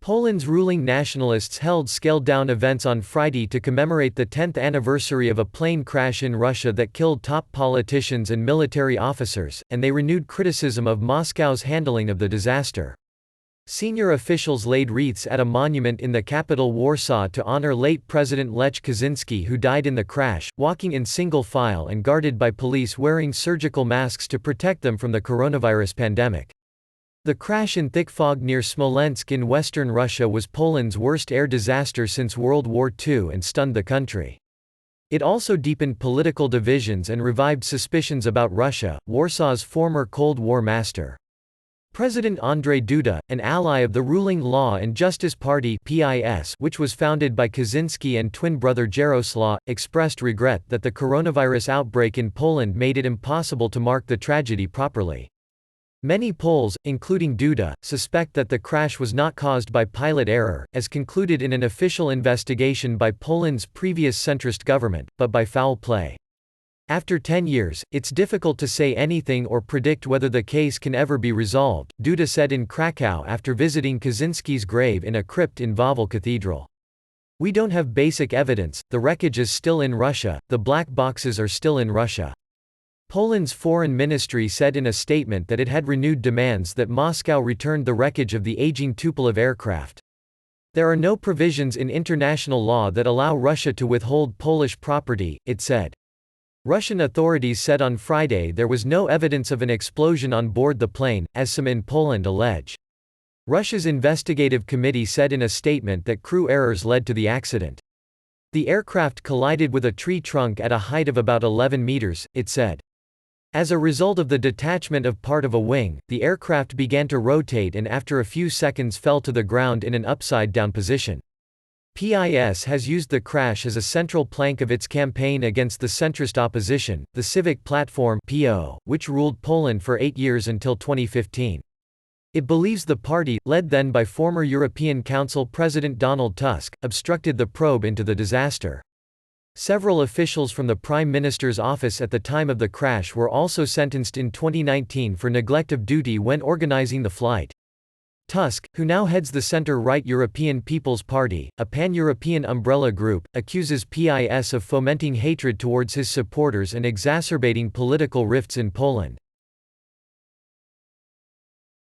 Poland's ruling nationalists held scaled-down events on Friday to commemorate the 10th anniversary of a plane crash in Russia that killed top politicians and military officers, and they renewed criticism of Moscow's handling of the disaster. Senior officials laid wreaths at a monument in the capital Warsaw to honor late President Lech Kaczynski, who died in the crash, walking in single file and guarded by police wearing surgical masks to protect them from the coronavirus pandemic. The crash in thick fog near Smolensk in western Russia was Poland's worst air disaster since World War II and stunned the country. It also deepened political divisions and revived suspicions about Russia, Warsaw's former Cold War master. President Andrzej Duda, an ally of the ruling Law and Justice Party (PiS), which was founded by Kaczynski and twin brother Jaroslaw, expressed regret that the coronavirus outbreak in Poland made it impossible to mark the tragedy properly. Many Poles, including Duda, suspect that the crash was not caused by pilot error, as concluded in an official investigation by Poland's previous centrist government, but by foul play. After 10 years, it's difficult to say anything or predict whether the case can ever be resolved, Duda said in Krakow after visiting Kaczynski's grave in a crypt in Wawel Cathedral. We don't have basic evidence, the wreckage is still in Russia, the black boxes are still in Russia. Poland's foreign ministry said in a statement that it had renewed demands that Moscow returned the wreckage of the aging Tupolev aircraft. There are no provisions in international law that allow Russia to withhold Polish property, it said. Russian authorities said on Friday there was no evidence of an explosion on board the plane, as some in Poland allege. Russia's investigative committee said in a statement that crew errors led to the accident. The aircraft collided with a tree trunk at a height of about 11 meters, it said. As a result of the detachment of part of a wing, the aircraft began to rotate and after a few seconds fell to the ground in an upside-down position. PiS has used the crash as a central plank of its campaign against the centrist opposition, the Civic Platform (PO), which ruled Poland for 8 years until 2015. It believes the party, led then by former European Council President Donald Tusk, obstructed the probe into the disaster. Several officials from the Prime Minister's office at the time of the crash were also sentenced in 2019 for neglect of duty when organizing the flight. Tusk, who now heads the center-right European People's Party, a pan-European umbrella group, accuses PiS of fomenting hatred towards his supporters and exacerbating political rifts in Poland.